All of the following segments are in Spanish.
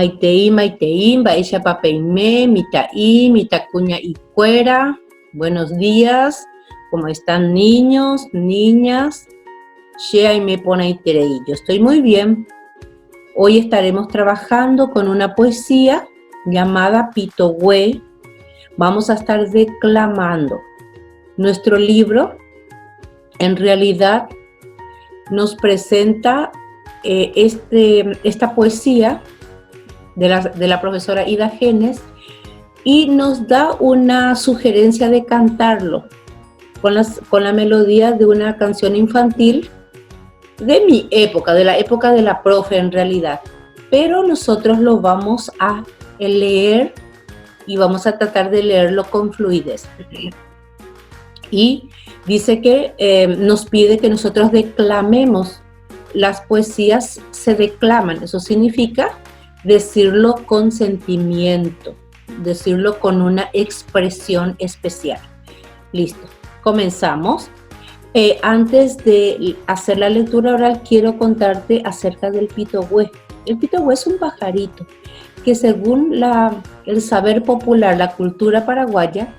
Maitei, Baisha Papeime, Mitaí, Mitacuña y Cuera. Buenos días, ¿cómo están niños, niñas? Shea y me pone iterei. Yo estoy muy bien. Hoy estaremos trabajando con una poesía llamada Pitogüe. Vamos a estar declamando. Nuestro libro, en realidad, nos presenta esta poesía de la profesora Ida Genes y nos da una sugerencia de cantarlo con la melodía de una canción infantil de mi época, de la época de la profe en realidad. Pero nosotros lo vamos a leer y vamos a tratar de leerlo con fluidez. Y dice que nos pide que nosotros declamemos. Las poesías se declaman, eso significa decirlo con sentimiento, decirlo con una expresión especial. Listo, comenzamos. Antes de hacer la lectura oral, quiero contarte acerca del pitogüe. El pitogüe es un pajarito que, según el saber popular, la cultura paraguaya,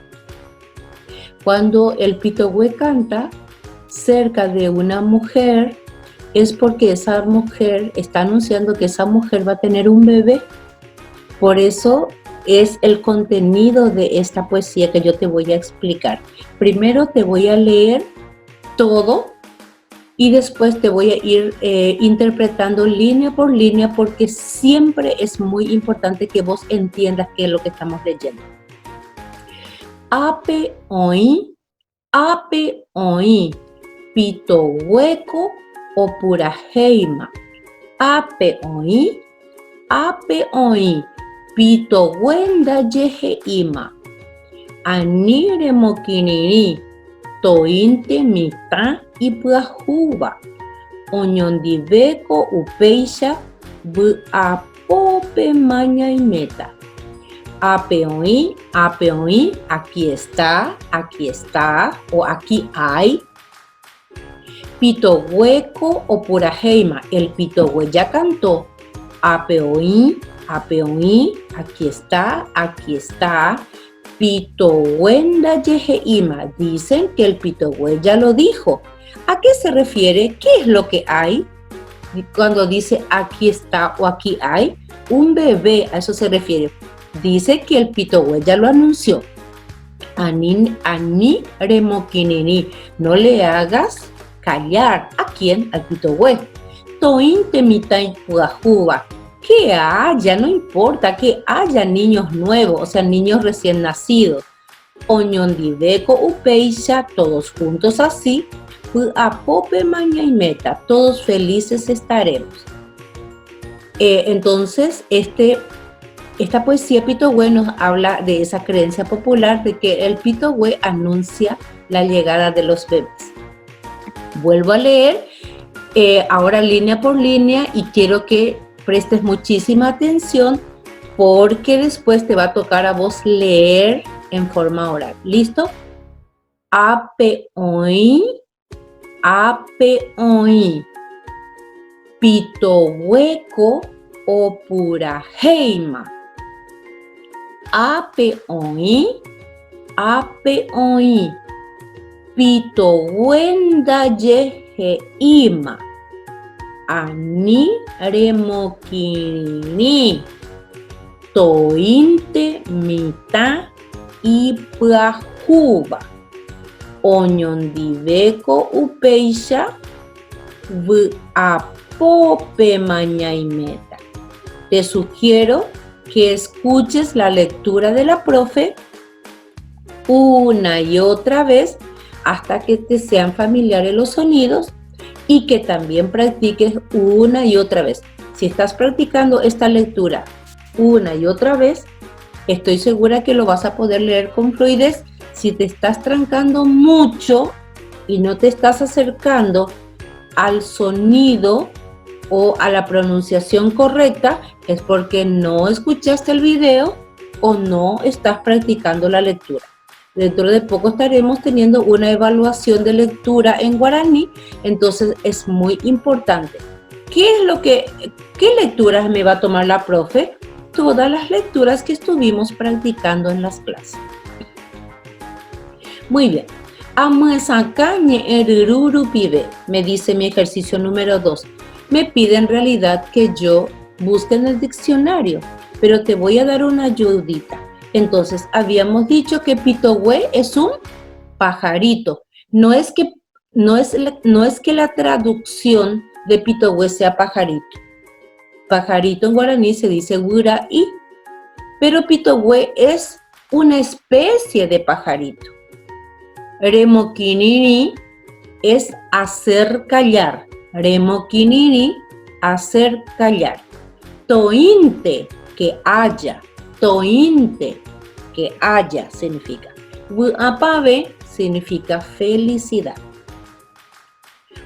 cuando el pitogüe canta cerca de una mujer, es porque esa mujer está anunciando que esa mujer va a tener un bebé. Por eso es el contenido de esta poesía que yo te voy a explicar. Primero te voy a leer todo y después te voy a ir interpretando línea por línea, porque siempre es muy importante que vos entiendas qué es lo que estamos leyendo. Ape oí, pitogüeco o purajeima. Ape oí, pitogüenda yejeima. Anire mokiniri, tointe mita y puajuba. Oñondiveco upeisha, buapope maña y meta. Ape oí, aquí está, o aquí hay. Pitogüeco o purajeima, el pitogüe ya cantó. Ape oí, aquí está. Pitogüenda yejeima, dicen que el pitogüe ya lo dijo. ¿A qué se refiere? ¿Qué es lo que hay? Cuando dice aquí está o aquí hay, un bebé, a eso se refiere. Dice que el pitogüe ya lo anunció. Ani remoquinini, no le hagas callar. ¿A quién? Al pitogüe. Tointe mitai puajuba, que haya, no importa, que haya niños nuevos, o sea, niños recién nacidos. Oñondiveco upeisha, todos juntos así. Apope maña y meta, todos felices estaremos. Entonces, esta poesía pitogüe nos habla de esa creencia popular de que el pitogüe anuncia la llegada de los bebés. Vuelvo a leer ahora línea por línea y quiero que prestes muchísima atención porque después te va a tocar a vos leer en forma oral. ¿Listo? Ape oí, pitogüeco o purajeima. Ape oí, pitogüenda yejeima. Ani remoquini, tointe mita y puajuba. Oñondiveco upeisha, apope maña y meta. Te sugiero que escuches la lectura de la profe una y otra vez hasta que te sean familiares los sonidos y que también practiques una y otra vez. Si estás practicando esta lectura una y otra vez, estoy segura que lo vas a poder leer con fluidez. Si te estás trancando mucho y no te estás acercando al sonido o a la pronunciación correcta, es porque no escuchaste el video o no estás practicando la lectura. Dentro de poco estaremos teniendo una evaluación de lectura en guaraní, entonces es muy importante. ¿Qué lecturas me va a tomar la profe? todas las lecturas que estuvimos practicando en las clases. Muy bien. Me dice mi ejercicio número 2. Me pide en realidad que yo busque en el diccionario, pero te voy a dar una ayudita. Entonces, habíamos dicho que pitogüe es un pajarito. No es que la traducción de pitogüe sea pajarito. Pajarito en guaraní se dice wuraí, pero pitogüe es una especie de pajarito. Remoquinini es hacer callar. Remoquinini, hacer callar. Tointe, que haya. Tointe, que haya, significa. Wuapave significa felicidad.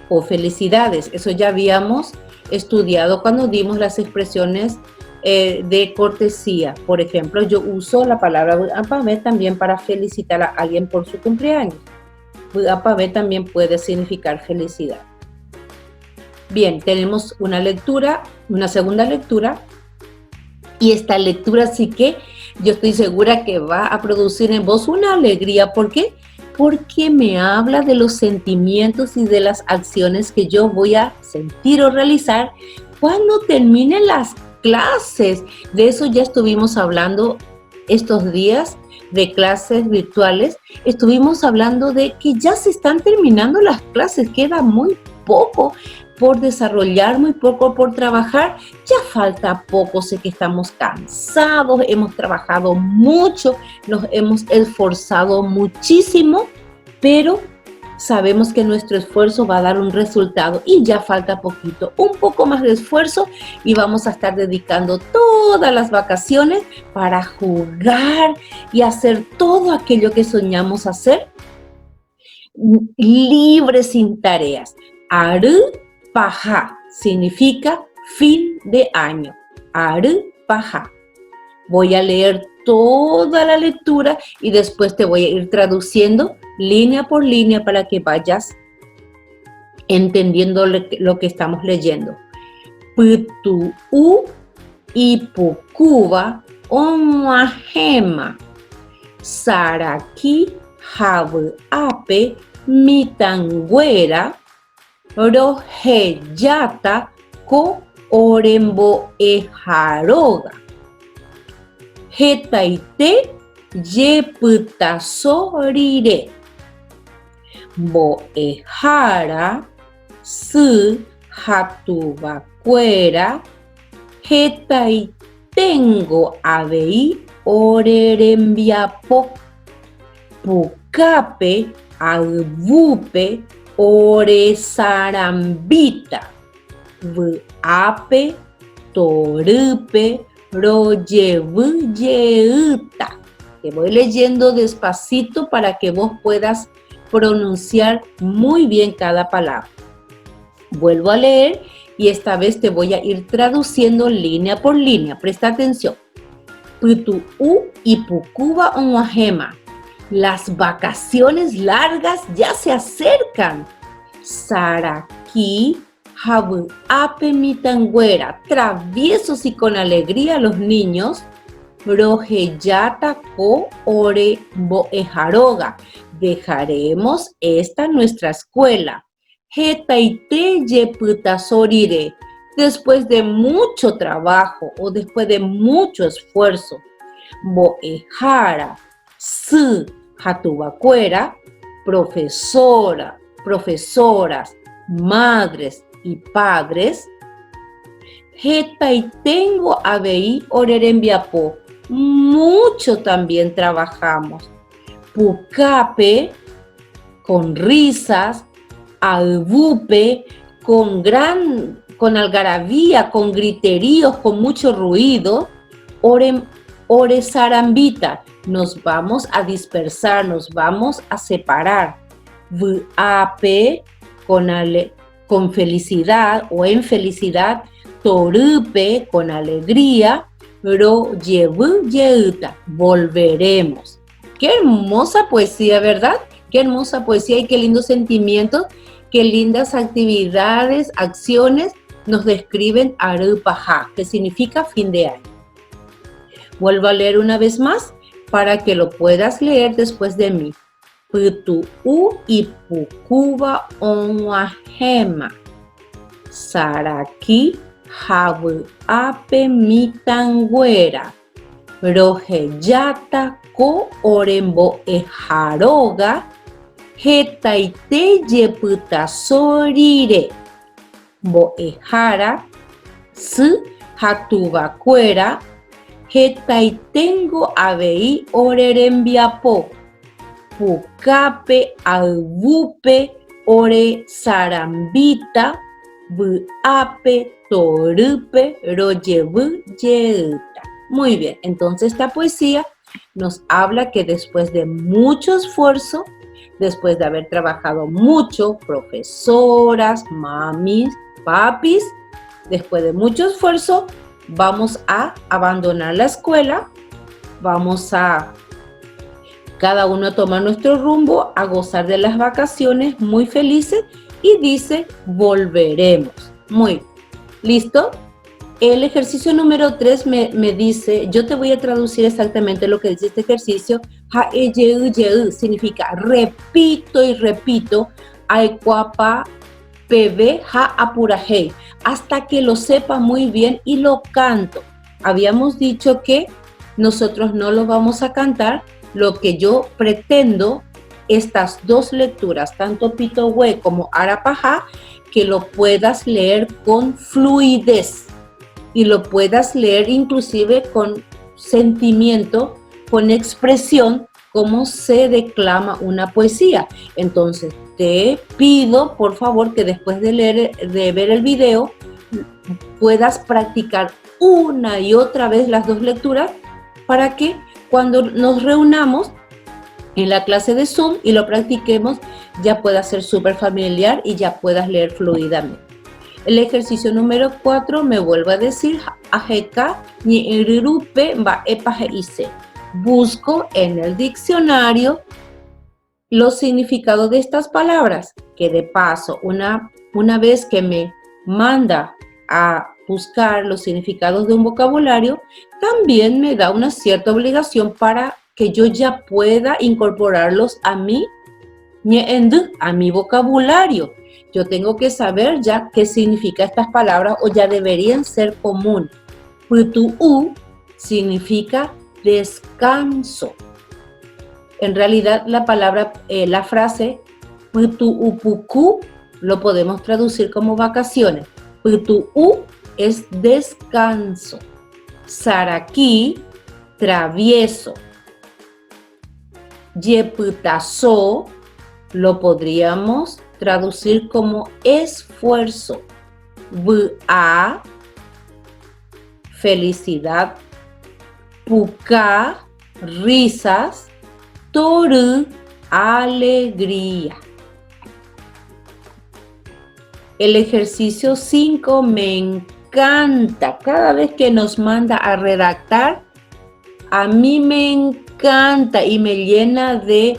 O felicidades. Eso ya habíamos estudiado cuando dimos las expresiones de cortesía. Por ejemplo, yo uso la palabra wuapave también para felicitar a alguien por su cumpleaños. Wuapave también puede significar felicidad. Bien, tenemos una lectura, una segunda lectura, y esta lectura sí que yo estoy segura que va a producir en vos una alegría. ¿Por qué? Porque me habla de los sentimientos y de las acciones que yo voy a sentir o realizar cuando terminen las clases. De eso ya estuvimos hablando estos días de clases virtuales. Estuvimos hablando de que ya se están terminando las clases, queda muy poco por desarrollar, muy poco por trabajar, ya falta poco, sé que estamos cansados, hemos trabajado mucho, nos hemos esforzado muchísimo, pero sabemos que nuestro esfuerzo va a dar un resultado y ya falta poquito, un poco más de esfuerzo y vamos a estar dedicando todas las vacaciones para jugar y hacer todo aquello que soñamos hacer, libre, sin tareas. Aru Paja significa fin de año. Aru Paja. Voy a leer toda la lectura y después te voy a ir traduciendo línea por línea para que vayas entendiendo lo que estamos leyendo. Putu'u Ipukuba Omuahema Saraki Habu Ape Mitangüera Rojeyata ko orembo ejaroga. Hetaite yeputasorire. Bo ejara su hatubacuera. Hetaitengo abei orerembiapo. Pucape agupe ore sarambita, vuape, torupe, royevuyeuta. Te voy leyendo despacito para que vos puedas pronunciar muy bien cada palabra. Vuelvo a leer y esta vez te voy a ir traduciendo línea por línea. Presta atención. Putu'u Ipukuba Omuahema. Las vacaciones largas ya se acercan. Saraki, Habu Ape Mitangüera, traviesos y con alegría los niños. Rojeyata ko ore boejaroga, dejaremos esta nuestra escuela. Hetaite yeputasorire, después de mucho trabajo o después de mucho esfuerzo. Boejara, su hatubacuera, profesora, profesoras, madres y padres. Hetaitengo abei orerembiapo, mucho también trabajamos. Pucape, con risas. Albupe, con algarabía, con griteríos, con mucho ruido. Ore sarambita, nos vamos a dispersar, nos vamos a separar. Vuape, con felicidad o en felicidad. Torupe, con alegría. Royevuyeuta, volveremos. Qué hermosa poesía, ¿verdad? Qué hermosa poesía y qué lindos sentimientos, qué lindas actividades, acciones nos describen Aru Paja, que significa fin de año. Vuelvo a leer una vez más para que lo puedas leer después de mí. Putu'u ipukuba onwahema. Saraki havuape mitangüera. Rojeyata ko orembo ejaroga. Hetaite yepytasorire. Mbo'ehara sy hatuvakuéra hetaitengo avei orerembiapo. Pukápe ayvúpe ore sarambita vy'ápe torýpe rojevy jeýta. Muy bien, entonces esta poesía nos habla que después de mucho esfuerzo, después de haber trabajado mucho, profesoras, mamis, papis, después de mucho esfuerzo, vamos a abandonar la escuela, vamos a cada uno tomar nuestro rumbo, a gozar de las vacaciones muy felices y dice, volveremos. Muy bien. ¿Listo? El ejercicio número 3 me dice, yo te voy a traducir exactamente lo que dice este ejercicio. Significa repito y repito, aikuapa pb ha apurajei, hasta que lo sepa muy bien y lo canto. Habíamos dicho que nosotros no lo vamos a cantar, lo que yo pretendo, estas dos lecturas, tanto Pitohue como Arapajá, que lo puedas leer con fluidez y lo puedas leer inclusive con sentimiento, con expresión, como se declama una poesía. Entonces, te pido, por favor, que después de ver el video, puedas practicar una y otra vez las dos lecturas para que cuando nos reunamos en la clase de Zoom y lo practiquemos, ya pueda ser súper familiar y ya puedas leer fluidamente. El ejercicio número 4 me vuelve a decir, ajeka ni irirupe va epaje ise. Busco en el diccionario los significados de estas palabras, que de paso, una vez que me manda a buscar los significados de un vocabulario, también me da una cierta obligación para que yo ya pueda incorporarlos a mi vocabulario. Yo tengo que saber ya qué significa estas palabras o ya deberían ser comunes. Putu'u significa descanso. En realidad la frase putu'upuku lo podemos traducir como vacaciones. Putu'u es descanso. Saraki, travieso. Yepytaso lo podríamos traducir como esfuerzo. Vy'a, felicidad. Puká, risas. Toru, alegría. El ejercicio 5 me encanta. Cada vez que nos manda a redactar, a mí me encanta y me llena de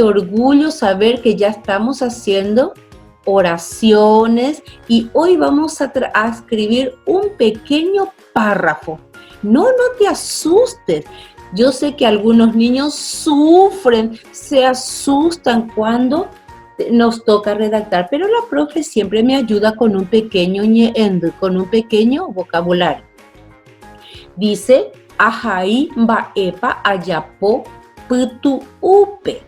orgullo saber que ya estamos haciendo oraciones y hoy vamos a escribir un pequeño párrafo. No te asustes. Yo sé que algunos niños sufren, se asustan cuando nos toca redactar, pero la profe siempre me ayuda con un pequeño con un pequeño vocabulario. Dice, ajai mbaepa ayapo putu'upe.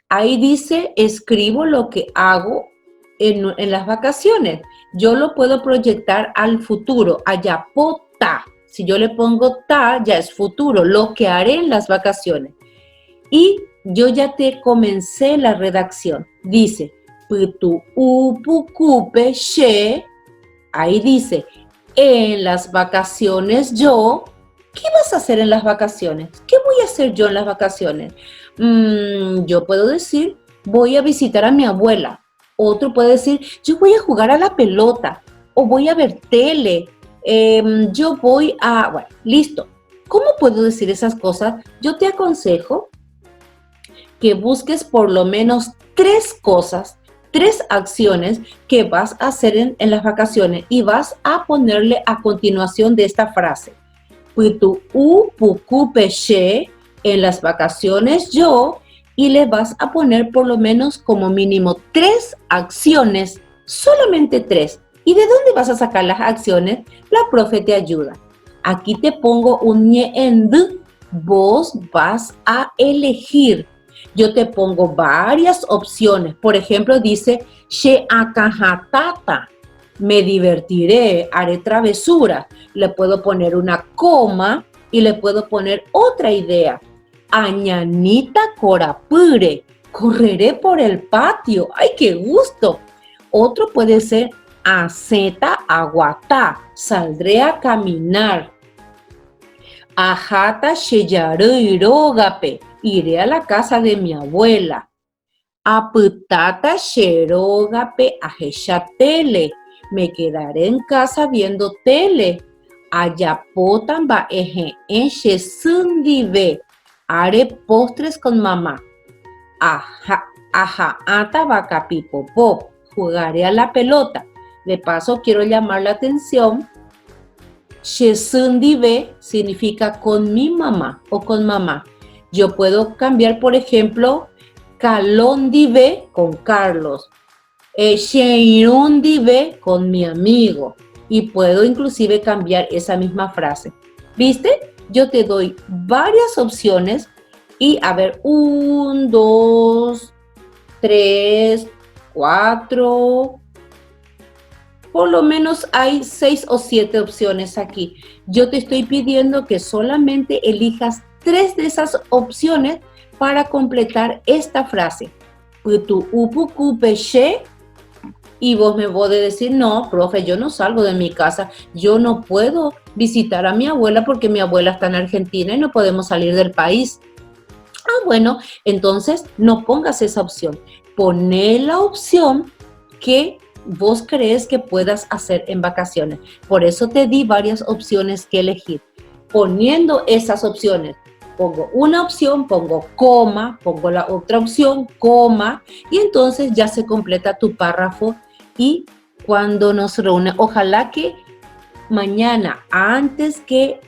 Ahí dice, escribo lo que hago en las vacaciones. Yo lo puedo proyectar al futuro, ayapota. Si yo le pongo ta, ya es futuro, lo que haré en las vacaciones. Y yo ya te comencé la redacción. Dice, putu'upukupe she. Ahí dice, en las vacaciones yo. ¿Qué vas a hacer en las vacaciones? ¿Qué voy a hacer yo en las vacaciones? Yo puedo decir, voy a visitar a mi abuela. Otro puede decir, yo voy a jugar a la pelota. O voy a ver tele. Yo voy a... Bueno, listo. ¿Cómo puedo decir esas cosas? Yo te aconsejo que busques por lo menos 3 cosas, 3 acciones que vas a hacer en las vacaciones y vas a ponerle a continuación de esta frase. Putu u puku peshe, en las vacaciones yo, y le vas a poner por lo menos como mínimo 3 acciones, solamente 3. ¿Y de dónde vas a sacar las acciones? La profe te ayuda. Aquí te pongo un ñe en d. Vos vas a elegir. Yo te pongo varias opciones. Por ejemplo, dice, she akajatata. Me divertiré, haré travesura. Le puedo poner una coma y le puedo poner otra idea. Añanita corapure, correré por el patio. ¡Ay, qué gusto! Otro puede ser aceta aguatá, saldré a caminar. Ajata sheyaruirogape, iré a la casa de mi abuela. Aputata sherogape ajeshatele, me quedaré en casa viendo tele. Ayapotan ba eje enche sundive, haré postres con mamá. Aja ata vaca pipopop, jugaré a la pelota. De paso quiero llamar la atención. Shesundive significa con mi mamá o con mamá. Yo puedo cambiar, por ejemplo, Calondive con Carlos. Sheirundive con mi amigo. Y puedo inclusive cambiar esa misma frase. ¿Viste? Yo te doy varias opciones y a ver, 1, 2, 3, 4, por lo menos hay 6 o 7 opciones aquí. Yo te estoy pidiendo que solamente elijas 3 de esas opciones para completar esta frase. Putu upuku peshe. Y vos me podés decir, no, profe, yo no salgo de mi casa, yo no puedo visitar a mi abuela porque mi abuela está en Argentina y no podemos salir del país. Ah, bueno, entonces no pongas esa opción. Poné la opción que vos crees que puedas hacer en vacaciones. Por eso te di varias opciones que elegir. Poniendo esas opciones, pongo una opción, pongo coma, pongo la otra opción, coma, y entonces ya se completa tu párrafo. Y cuando nos reúne, ojalá que mañana, antes que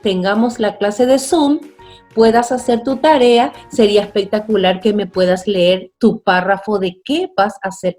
tengamos la clase de Zoom, puedas hacer tu tarea. Sería espectacular que me puedas leer tu párrafo de qué vas a hacer.